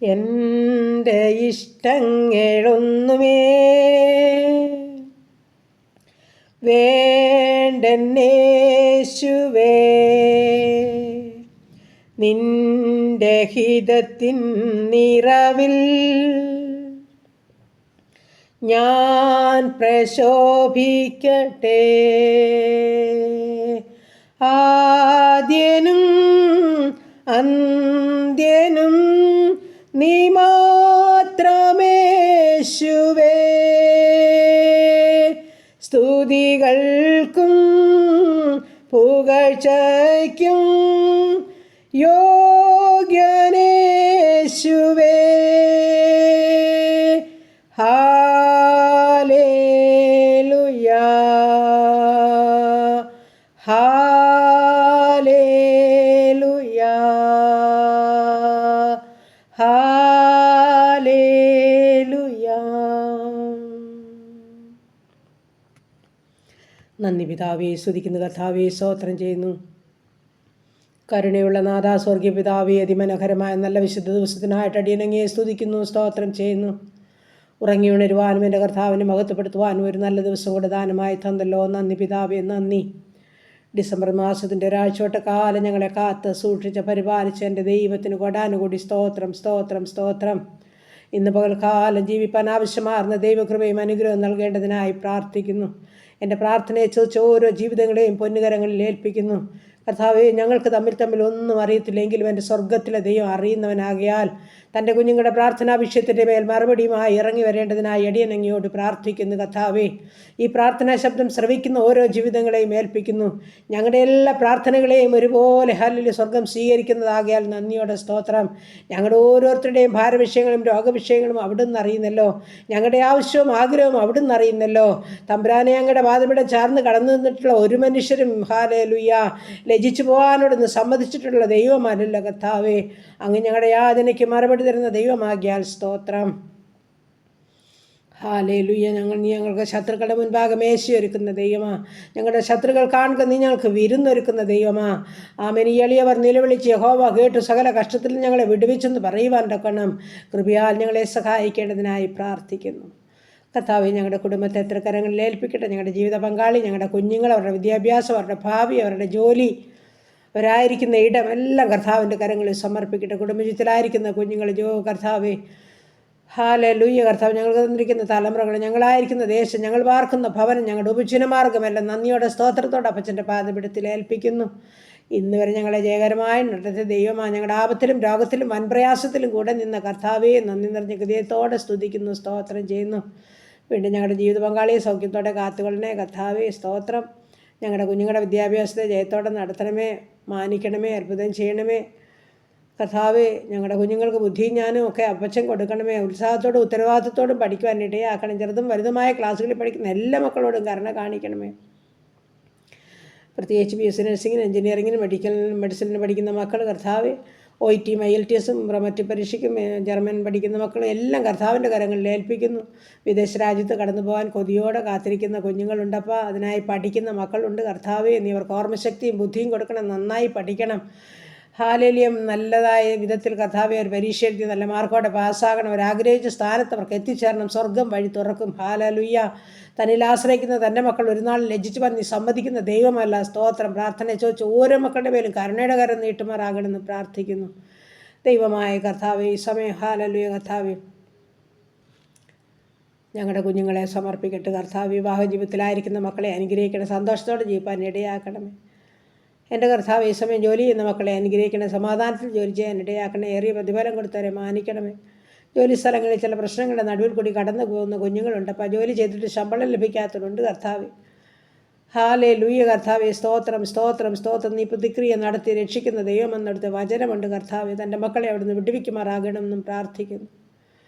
എൻ്റെ ഇഷ്ടങ്ങളൊന്നുമേ വേണ്ടെന്നേശുവേ, നിന്റെ ഹിതത്തിൻ നിറവിൽ ഞാൻ പ്രശോഭിക്കട്ടെ. ആദ്യനും അന്ത്യനും നീ മാത്രമേശുവേ, സ്തുതികൾക്കും പുകഴ്ചയ്ക്കും യോഗ്യനേശുവേ. Hallelujah, hallelujah, hallelujah. നന്ദി പിതാവേ, സ്തുതിക്കുന്നു കർത്താവേ, സ്തോത്രം ചെയ്യുന്നു. കരുണയുള്ള നാഥാ, സ്വർഗീയ പിതാവേ, അതിമനോഹരമായ നല്ല വിശുദ്ധ ദിവസത്തിനായിട്ട് അടിയനങ്ങയെ സ്തുതിക്കുന്നു, സ്തോത്രം ചെയ്യുന്നു. ഉറങ്ങി ഉണരുവാനും എൻ്റെ കർത്താവിനെ മഹത്വപ്പെടുത്തുവാനും ഒരു നല്ല ദിവസം കൂടെ ദാനമായി തന്നല്ലോ. നന്ദി പിതാവേ, നന്ദി. ഡിസംബർ മാസത്തിൻ്റെ ഒരാഴ്ചവട്ട കാലം ഞങ്ങളെ കാത്ത് സൂക്ഷിച്ച് പരിപാലിച്ച എൻ്റെ ദൈവത്തിന് കൊടാനുകൂടി സ്തോത്രം, സ്തോത്രം, സ്തോത്രം. ഇന്ന് പകൽക്കാലം ജീവിപ്പാൻ ആവശ്യമാർന്ന ദൈവകൃപയും അനുഗ്രഹം നൽകേണ്ടതിനായി പ്രാർത്ഥിക്കുന്നു. എൻ്റെ പ്രാർത്ഥനയെ ചോദിച്ച ഓരോ ജീവിതങ്ങളെയും പൊന്നുകരങ്ങളിൽ ഏൽപ്പിക്കുന്നു. കർത്താവേ, ഞങ്ങൾക്ക് തമ്മിൽ ഒന്നും അറിയത്തില്ലെങ്കിലും എൻ്റെ സ്വർഗത്തിലെ ദൈവം അറിയുന്നവനാകിയാൽ തൻ്റെ കുഞ്ഞുങ്ങളുടെ പ്രാർത്ഥനാ വിഷയത്തിൻ്റെ മേൽ മറുപടിയുമായി ഇറങ്ങി വരേണ്ടതിനായി അടിയനങ്ങയോട് പ്രാർത്ഥിക്കുന്നു. കർത്താവേ, ഈ പ്രാർത്ഥനാ ശബ്ദം ശ്രവിക്കുന്ന ഓരോ ജീവിതങ്ങളെയും ഏൽപ്പിക്കുന്നു. ഞങ്ങളുടെ എല്ലാ പ്രാർത്ഥനകളെയും ഒരുപോലെ ഹല്ലേലൂയ സ്വർഗം സ്വീകരിക്കുന്നതാകിയാൽ നന്ദിയോടെ സ്തോത്രം. ഞങ്ങളുടെ ഓരോരുത്തരുടെയും ഭാരവിഷയങ്ങളും രോഗവിഷയങ്ങളും അവിടുന്ന് അറിയുന്നല്ലോ. ഞങ്ങളുടെ ആവശ്യവും ആഗ്രഹവും അവിടുന്ന് അറിയുന്നല്ലോ. തമ്പുരാനെ, ഞങ്ങളുടെ വാദമിടം ചാർന്ന് കടന്നു നിന്നിട്ടുള്ള ഒരു മനുഷ്യരും ഹല്ലേലൂയ ലജിച്ചു പോകാനോടൊന്ന് സമ്മതിച്ചിട്ടുള്ള ദൈവമല്ലല്ലോ കർത്താവേ. അങ്ങ് ഞങ്ങളുടെ യാതനയ്ക്ക് മറുപടി തരുന്ന ദൈവമാകിയാൽ സ്തോത്രം. ഹല്ലേലൂയ. ഞങ്ങൾക്ക് ശത്രുക്കളുടെ മുൻപാകെ മേശയൊരുക്കുന്ന ദൈവമാ. ഞങ്ങളുടെ ശത്രുക്കൾ കാണുക നീ ഞങ്ങൾക്ക് വിരുന്നൊരുക്കുന്ന ദൈവമാ. ആമേൻ. ഈ എളിയവർ നിലവിളിച്ച് യഹോവ കേട്ടു സകല കഷ്ടത്തിൽ ഞങ്ങളെ വിടുവിച്ചെന്ന് പറയുവാൻ തക്കണം കൃപയാൽ ഞങ്ങളെ സഹായിക്കേണ്ടതിനായി പ്രാർത്ഥിക്കുന്നു. കർത്താവേ, ഞങ്ങളുടെ കുടുംബത്തെ എത്ര കരങ്ങളിൽ ഏൽപ്പിക്കട്ടെ. ഞങ്ങളുടെ ജീവിത പങ്കാളി, ഞങ്ങളുടെ കുഞ്ഞുങ്ങൾ, അവരുടെ വിദ്യാഭ്യാസം, അവരുടെ ഭാവി, അവരുടെ ജോലി, അവരായിരിക്കുന്ന ഇടം എല്ലാം കർത്താവിൻ്റെ കരങ്ങളിൽ സമർപ്പിക്കട്ടെ. കുടുംബജീവിതത്തിലായിരിക്കുന്ന കുഞ്ഞുങ്ങൾ കർത്താവേ, ഹല്ലേലൂയ. കർത്താവ്, ഞങ്ങൾ തന്നിരിക്കുന്ന തലമുറകൾ, ഞങ്ങളായിരിക്കുന്ന ദേശം, ഞങ്ങൾ പാർക്കുന്ന ഭവനം, ഞങ്ങളുടെ ഉപജീവനമാർഗ്ഗമെല്ലാം നന്ദിയോടെ സ്തോത്രത്തോടെ അപ്പച്ചൻ്റെ പാദപീഠത്തിൽ ഏൽപ്പിക്കുന്നു. ഇന്ന് വരെ ഞങ്ങളെ ജയകരമായി നടത്തിയ ദൈവമാണ്. ഞങ്ങളുടെ ആപത്തിലും രോഗത്തിലും വൻപ്രയാസത്തിലും കൂടെ നിന്ന കർത്താവേ, നന്ദി നിറഞ്ഞ ഹൃദയത്തോടെ സ്തുതിക്കുന്നു, സ്തോത്രം ചെയ്യുന്നു. വീണ്ടും ഞങ്ങളുടെ ജീവിത പങ്കാളിയെ സൗഖ്യത്തോടെ കാത്തുകൊള്ളണേ കർത്താവേ, സ്തോത്രം. ഞങ്ങളുടെ കുഞ്ഞുങ്ങളുടെ വിദ്യാഭ്യാസത്തെ ജയത്തോടെ നടത്തണമേ, മാനിക്കണമേ, അത്ഭുതം ചെയ്യണമേ കർത്താവേ. ഞങ്ങളുടെ കുഞ്ഞുങ്ങൾക്ക് ബുദ്ധിയും ജ്ഞാനും ഒക്കെ അപ്പച്ചൻ കൊടുക്കണമേ. ഉത്സാഹത്തോടും ഉത്തരവാദിത്തത്തോടും പഠിക്കുവാൻ ഇടയാക്കണം. ചെറുതും വലുതുമായ ക്ലാസ്സുകളിൽ പഠിക്കുന്ന എല്ലാ മക്കളോടും കരുണ കാണിക്കണമേ. പ്രത്യേകിച്ച് BSc നഴ്സിങ്ങിനും എഞ്ചിനീയറിങ്ങിനും മെഡിസിനും പഠിക്കുന്ന മക്കൾ കർത്താവേ, OIT IELTS മറ്റ് പരീക്ഷയ്ക്കും ജർമ്മൻ പഠിക്കുന്ന മക്കൾ എല്ലാം കർത്താവിൻ്റെ കരങ്ങളിൽ ഏൽപ്പിക്കുന്നു. വിദേശ രാജ്യത്ത് കടന്നു പോകാൻ കൊതിയോടെ കാത്തിരിക്കുന്ന കുഞ്ഞുങ്ങളുണ്ടപ്പോൾ അതിനായി പഠിക്കുന്ന മക്കളുണ്ട് കർത്താവേ. നീ അവർക്ക് ഓർമ്മശക്തിയും ബുദ്ധിയും കൊടുക്കണം, നന്നായി പഠിക്കണം. ഹല്ലേലൂയ. നല്ലതായ വിധത്തിൽ കർത്താവേ ഒരു പരീക്ഷ എഴുതി നല്ല മാർക്കോടെ പാസ്സാകണം. അവരാഗ്രഹിച്ച സ്ഥാനത്ത് അവർക്ക് എത്തിച്ചേരണം. സ്വർഗം വഴി തുറക്കും. ഹല്ലേലൂയ. തന്നിൽ ആശ്രയിക്കുന്ന തൻ്റെ മക്കൾ ഒരു നാൾ ലജ്ജിച്ചു പറഞ്ഞ് സമ്മതിക്കുന്ന ദൈവമല്ല. സ്തോത്രം. പ്രാർത്ഥന ചോദിച്ച് ഓരോ മക്കളുടെ പേരും കരുണയുടെ കരം നീട്ടുമാറാകണമെന്ന് പ്രാർത്ഥിക്കുന്നു. ദൈവമായ കർത്താവേ, ഈ സമയം ഹല്ലേലൂയ കർത്താവേ ഞങ്ങളുടെ കുഞ്ഞുങ്ങളെ സമർപ്പിക്കട്ടെ കർത്താവ്. വിവാഹ ജീവിതത്തിലായിരിക്കുന്ന മക്കളെ അനുഗ്രഹിക്കണം, സന്തോഷത്തോടെ ജീവിപ്പാൻ ഇടയാക്കണമേ. എൻ്റെ കർത്താവ്, ഈ സമയം ജോലി ചെയ്യുന്ന മക്കളെ അനുഗ്രഹിക്കണേ, സമാധാനത്തിൽ ജോലി ചെയ്യാൻ ഇടയാക്കണേ, ഏറിയ പ്രതിഫലം കൊടുത്തവരെ മാനിക്കണമേ. ജോലി സ്ഥലങ്ങളിൽ ചില പ്രശ്നങ്ങളുടെ നടുവിൽ കൂടി കടന്നു പോകുന്ന കുഞ്ഞുങ്ങളുണ്ട്. അപ്പോൾ ജോലി ചെയ്തിട്ട് ശമ്പളം ലഭിക്കാത്തതുണ്ട് കർത്താവ്. ഹല്ലേലൂയ കർത്താവേ, സ്തോത്രം, സ്തോത്രം, സ്തോത്രം. നീ പ്രതിക്രിയ നടത്തി രക്ഷിക്കുന്ന ദൈവമെന്നടുത്ത വചനമുണ്ട് കർത്താവേ. തൻ്റെ മക്കളെ അവിടുന്ന് വിടുവിക്കുമാറാകണമെന്നും പ്രാർത്ഥിക്കുന്നു.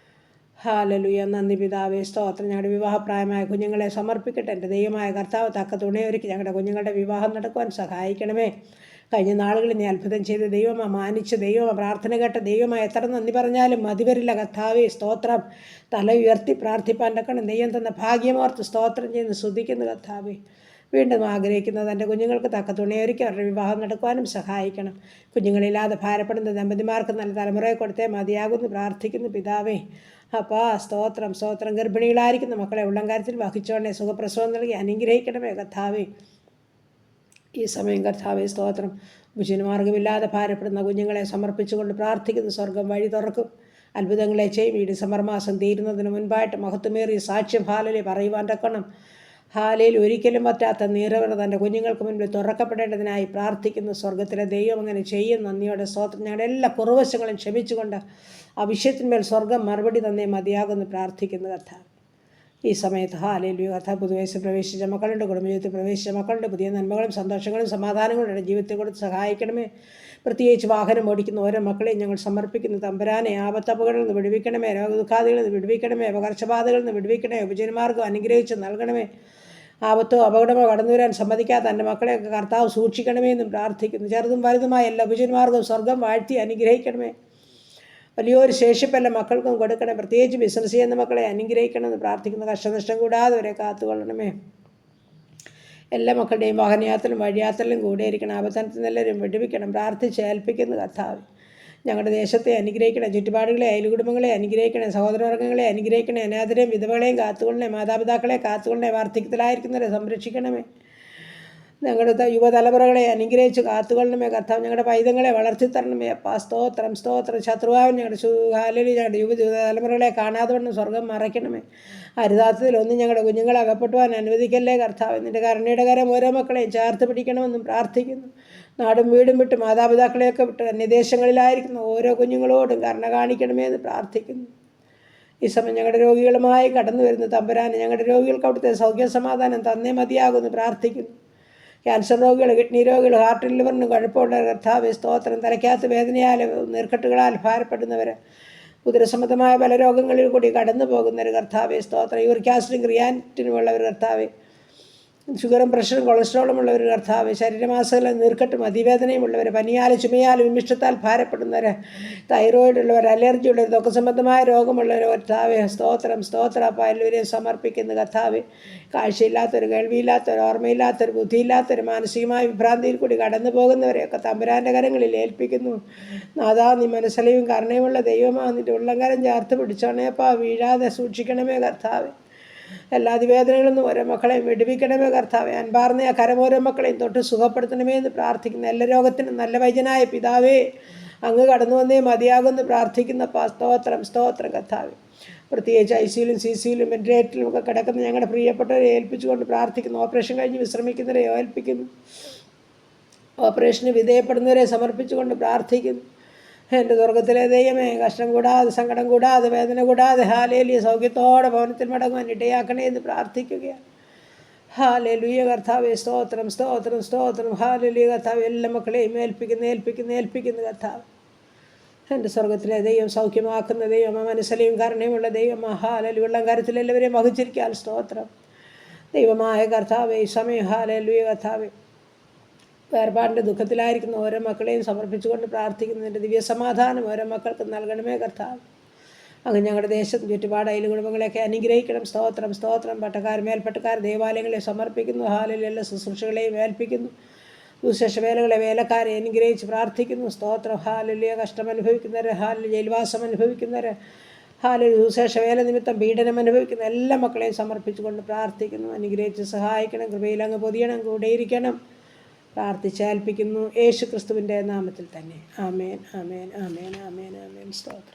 ഹല്ലേലൂയ. നന്ദി പിതാവേ, സ്തോത്രം. ഞങ്ങളുടെ വിവാഹപ്രായമായ കുഞ്ഞുങ്ങളെ സമർപ്പിക്കട്ടെ. എൻ്റെ ദൈവമായ കർത്താവ് തക്ക തുണയൊരുക്കി ഞങ്ങളുടെ കുഞ്ഞുങ്ങളുടെ വിവാഹം നടക്കുവാൻ സഹായിക്കണമേ. കഴിഞ്ഞ നാളുകളിൽ നീ അത്ഭുതം ചെയ്ത ദൈവമാ, മാനിച്ച ദൈവമാ, പ്രാർത്ഥന കേട്ട ദൈവമായി എത്ര നന്ദി പറഞ്ഞാലും മതി വരില്ല കർത്താവേ, സ്തോത്രം. തല ഉയർത്തി പ്രാർത്ഥിപ്പാൻ തക്കണം ദൈവം തന്ന ഭാഗ്യമോർത്ത് സ്തോത്രം ചെയ്യുന്നു, സ്തുതിക്കുന്നു കർത്താവേ. വീണ്ടും ആഗ്രഹിക്കുന്നത് തൻ്റെ കുഞ്ഞുങ്ങൾക്ക് തക്ക തുണയൊരുക്കി അവരുടെ വിവാഹം നടക്കുവാനും സഹായിക്കണം. കുഞ്ഞുങ്ങളില്ലാതെ ഭാരപ്പെടുന്ന ദമ്പതിമാർക്ക് നല്ല തലമുറയെ കൊടുത്തേ മതിയാകുന്നു പ്രാർത്ഥിക്കുന്നു പിതാവേ. അപ്പാ സ്തോത്രം സ്തോത്രം. ഗർഭിണികളായിരിക്കുന്ന മക്കളെ ഉള്ളംകാര്യത്തിൽ വഹിച്ചോണ്ടേ സുഖപ്രസവം നൽകി അനുഗ്രഹിക്കണമേ കർത്താവേ. ഈ സമയം കർത്താവേ സ്തോത്രം. ഭുജനമാർഗമില്ലാതെ ഭാരപ്പെടുന്ന കുഞ്ഞുങ്ങളെ സമർപ്പിച്ചുകൊണ്ട് പ്രാർത്ഥിക്കുന്നു. സ്വർഗം വഴി തുറക്കും, അത്ഭുതങ്ങളെ ചെയ്യും. ഈ ഡിസംബർ മാസം തീരുന്നതിന് മുൻപായിട്ട് മഹത്വമേറിയ സാക്ഷ്യം ഹാലയിൽ പറയുവാൻ തക്കണം. ഹാലയിൽ ഒരിക്കലും പറ്റാത്ത നീരവർ തൻ്റെ കുഞ്ഞുങ്ങൾക്ക് മുൻപിൽ തുറക്കപ്പെടേണ്ടതിനായി പ്രാർത്ഥിക്കുന്നു. സ്വർഗത്തിലെ ദൈവം അങ്ങനെ ചെയ്യും. നന്ദിയോടെ സ്തോത്രം. ഞങ്ങളുടെ എല്ലാ കുറവശങ്ങളും ക്ഷമിച്ചുകൊണ്ട് ആ വിഷയത്തിന്മേൽ സ്വർഗം മറുപടി തന്നേ മതിയാകുന്നു പ്രാർത്ഥിക്കുന്നു കർത്താവ്. ഈ സമയത്ത് ഹാലയിലൂയ കർത്താവ്. പുതുവയസ്സിൽ പ്രവേശിച്ച മക്കളുണ്ട്, കുടുംബജീവിതത്തിൽ പ്രവേശിച്ച മക്കളുണ്ട്. പുതിയ നന്മകളും സന്തോഷങ്ങളും സമാധാനങ്ങളും ജീവിതത്തെ കൊടുത്ത് സഹായിക്കണമേ. പ്രത്യേകിച്ച് വാഹനം ഓടിക്കുന്ന ഓരോ മക്കളെയും ഞങ്ങൾ സമർപ്പിക്കുന്നു. തമ്പുരാനെ ആപത്തപ്പകളിൽ നിന്ന് വിടുവിക്കണമേ, രോഗദുഃഖാദികളിൽ നിന്ന് വിടുവിക്കണമേ, പകർച്ചബാധകളിൽ നിന്ന് വിടുവിക്കണമേ, ഉപജനമാർഗം അനുഗ്രഹിച്ച് നൽകണമേ. ആപത്തോ അപകടമോ കടന്നു വരാൻ സമ്മതിക്കാത്ത എൻ്റെ മക്കളെയൊക്കെ കർത്താവ് സൂക്ഷിക്കണമേ എന്നും പ്രാർത്ഥിക്കുന്നു. ചെറുതും വലുതുമായ എല്ലാ ഉപജനമാർഗവും സ്വർഗം വാഴ്ത്തി അനുഗ്രഹിക്കണമേ. വലിയൊരു ശേഷിപ്പല്ല മക്കൾക്കും കൊടുക്കണേ. പ്രത്യേകിച്ച് ബിസിനസ് ചെയ്യുന്ന മക്കളെ അനുഗ്രഹിക്കണമെന്ന് പ്രാർത്ഥിക്കുന്നു. കഷ്ടനഷ്ടം കൂടാതെ അവരെ കാത്തുകൊള്ളണമേ. എല്ലാ മക്കളുടെയും വാഹനയാത്രയിലും വഴിയാത്രയിലും കൂടെയിരിക്കണം. ആപത്തനത്തിൽ എല്ലാവരും വിടുവിക്കണം പ്രാർത്ഥിച്ച് ഏൽപ്പിക്കുന്നു കർത്താവ്. ഞങ്ങളുടെ ദേശത്തെ അനുഗ്രഹിക്കണേ. ചുറ്റുപാടുകളെ, അയൽകുടുംബങ്ങളെ അനുഗ്രഹിക്കണേ. സഹോദരവർഗ്ഗങ്ങളെ അനുഗ്രഹിക്കണേ. അനാഥരെയും വിധവകളെയും കാത്തുകൊള്ളണേ. മാതാപിതാക്കളെ കാത്തുകൊള്ളണേ. വാർദ്ധക്യത്തിലായിരിക്കുന്നവരെ സംരക്ഷിക്കണമേ. ഞങ്ങളുടെ യുവതലമുറകളെ അനുഗ്രഹിച്ച് കാത്തുകൊള്ളണമേ കർത്താവ്. ഞങ്ങളുടെ പൈതങ്ങളെ വളർത്തിത്തരണമേ അപ്പാ. സ്തോത്രം സ്തോത്രം. ശത്രുവായും ഞങ്ങളുടെ യുവതലമുറകളെ കാണാതെ വണ്ണം സ്വർഗം മറയ്ക്കണമേ. ഹരിതാർത്ഥത്തിലൊന്നും ഞങ്ങളുടെ കുഞ്ഞുങ്ങളെ അകപ്പെട്ടുവാൻ അനുവദിക്കല്ലേ കർത്താവ്. നിൻ്റെ കരുണയുടെ കരം ഓരോ മക്കളെയും ചേർത്ത് പിടിക്കണമെന്നും പ്രാർത്ഥിക്കുന്നു. നാടും വീടും വിട്ട് മാതാപിതാക്കളെയൊക്കെ വിട്ട് അന്യദേശങ്ങളിലായിരിക്കുന്ന ഓരോ കുഞ്ഞുങ്ങളോടും കരുണ കാണിക്കണമേ എന്ന് പ്രാർത്ഥിക്കുന്നു. ഈ സമയം ഞങ്ങളുടെ രോഗികളുമായി കടന്നു വരുന്ന തമ്പുരാനെ, ഞങ്ങളുടെ രോഗികൾക്ക് അവിടുത്തെ സൗഖ്യസമാധാനം തന്നേ മതിയാകുമെന്ന് പ്രാർത്ഥിക്കുന്നു. ക്യാൻസർ രോഗികൾ, കിഡ്നി രോഗികൾ, ഹാർട്ട് ലിവറിന് കുഴപ്പമുള്ള കർത്താവേ സ്തോത്രം. തലയ്ക്കകത്ത് വേദനയാൽ, നീർക്കെട്ടുകളാൽ ഭാരപ്പെടുന്നവർ, ഉദരസംബന്ധമായ പല രോഗങ്ങളിൽ കൂടി കടന്നു പോകുന്നവർ കർത്താവേ സ്തോത്രം. യൂറിക് ആസിഡും ക്രിയാറ്റിനുമുള്ളവർ കർത്താവേ, ഷുഗറും പ്രഷറും കൊളസ്ട്രോളും ഉള്ളവർ കർത്താവ്, ശരീരമാസകല നീർക്കെട്ടും അതിവേദനയും ഉള്ളവർ, പനിയാലും ചുമയാലും വിമിഷ്ടത്താൽ ഭാരപ്പെടുന്നവർ, തൈറോയിഡ് ഉള്ളവർ, അലർജി ഉള്ളവർ, തൊക്കെ സംബന്ധമായ രോഗമുള്ളവർ കർത്താവെ സ്തോത്രം സ്തോത്രം. അപ്പോൾ എല്ലാവരെയും സമർപ്പിക്കുന്ന കർത്താവ്. കാഴ്ചയില്ലാത്തൊരു, കേൾവിയില്ലാത്തൊരു, ഓർമ്മയില്ലാത്തൊരു, ബുദ്ധിയില്ലാത്തൊരു, മാനസികമായ വിഭ്രാന്തിയിൽ കൂടി കടന്നു പോകുന്നവരെയൊക്കെ തമ്പുരാൻ്റെ കരങ്ങളിൽ ഏൽപ്പിക്കുന്നു. നാഥാ, നീ മനസ്സലിയും കരുണയുമുള്ള ദൈവമാ, നിൻ്റെ ഉള്ളംകരം ചേർത്ത് പിടിച്ചോണേപ്പാ, വീഴാതെ സൂക്ഷിക്കണമേ കർത്താവ്. എല്ലാ അതിവേദനകളിൽ നിന്നും ഓരോ മക്കളെയും വിടുവിക്കണമേ കർത്താവെ. അൻപാർന്ന ആ കരം ഓരോ മക്കളെയും തൊട്ട് സുഖപ്പെടുത്തണമേ എന്ന് പ്രാർത്ഥിക്കുന്നു. എല്ലാ രോഗത്തിനും നല്ല വൈദ്യനായ പിതാവേ, അങ്ങ് കടന്നു വന്നേ മതിയാകുമെന്ന് പ്രാർത്ഥിക്കുന്ന സ്തോത്രം സ്തോത്രം കർത്താവെ. പ്രത്യേകിച്ച് ICUയിലും CCUയിലും വെന്റിലേറ്ററിലും ഒക്കെ കിടക്കുന്ന ഞങ്ങളുടെ പ്രിയപ്പെട്ടവരെ ഏൽപ്പിച്ചുകൊണ്ട് പ്രാർത്ഥിക്കുന്നു. ഓപ്പറേഷൻ കഴിഞ്ഞ് വിശ്രമിക്കുന്നവരെ ഏൽപ്പിക്കുന്നു. ഓപ്പറേഷന് വിധേയപ്പെടുന്നവരെ സമർപ്പിച്ചുകൊണ്ട് പ്രാർത്ഥിക്കുന്നു. എൻ്റെ സ്വർഗത്തിലെ ദൈവമേ, കഷ്ടം കൂടാതെ, സങ്കടം കൂടാതെ, വേദന കൂടാതെ ഹാലേലുയ സൗഖ്യത്തോടെ ഭവനത്തിൽ മടങ്ങുവാൻ ഇടയാക്കണേ എന്ന് പ്രാർത്ഥിക്കുകയാണ്. ഹാലേലുയ കർത്താവേ സ്തോത്രം സ്തോത്രം സ്തോത്രം. ഹാലേലുയ കർത്താവ്. എല്ലാ മക്കളെയും ഏൽപ്പിക്കുന്നു കർത്താവ്. എൻ്റെ സ്വർഗത്തിലെ ദൈവം, സൗഖ്യമാക്കുന്ന ദൈവം, മനസ്സലിയും കരുണയുമുള്ള ദൈവം. ഹാലേലു. വെള്ളം കാര്യത്തിൽ എല്ലാവരെയും വഹിച്ചിരിക്കാൻ സ്തോത്രം. ദൈവമായ കർത്താവേ, ഈ സമയം ഹാലേലുയ കർത്താവേ, വേർപാടിൻ്റെ ദുഃഖത്തിലായിരിക്കുന്ന ഓരോ മക്കളെയും സമർപ്പിച്ചുകൊണ്ട് പ്രാർത്ഥിക്കുന്നതിൻ്റെ ദിവ്യ സമാധാനം ഓരോ മക്കൾക്ക് നൽകണമേ കർത്താവ്. അങ്ങ് ഞങ്ങളുടെ ദേശത്ത് ചുറ്റുപാട് അയൽ കുടുംബങ്ങളെയൊക്കെ അനുഗ്രഹിക്കണം. സ്തോത്രം സ്തോത്രം. പട്ടക്കാർ, മേൽപ്പട്ടക്കാർ, ദേവാലയങ്ങളെ സമർപ്പിക്കുന്നു. ഹാലിൽ എല്ലാ ശുശ്രൂഷകളെയും ഏൽപ്പിക്കുന്നു. സുശേഷ വേലകളെ, വേലക്കാരെ അനുഗ്രഹിച്ച് പ്രാർത്ഥിക്കുന്നു. സ്തോത്രം. ഹാലിലെ കഷ്ടമനുഭവിക്കുന്നവർ, ഹാലിൽ ജയിൽവാസം അനുഭവിക്കുന്നവർ, ഹാലിൽ സുശേഷ വേല നിമിത്തം പീഡനം അനുഭവിക്കുന്ന എല്ലാ മക്കളെയും സമർപ്പിച്ചുകൊണ്ട് പ്രാർത്ഥിക്കുന്നു. അനുഗ്രഹിച്ച് സഹായിക്കണം. കൃപയിൽ അങ്ങ് പൊതിയണം, കൂടെയിരിക്കണം. പ്രാർത്ഥിച്ചേൽപ്പിക്കുന്നു യേശു ക്രിസ്തുവിൻ്റെ നാമത്തിൽ തന്നെ. ആമേൻ ആമേൻ ആമേൻ ആമേൻ ആമേൻ. സ്തോത്രം.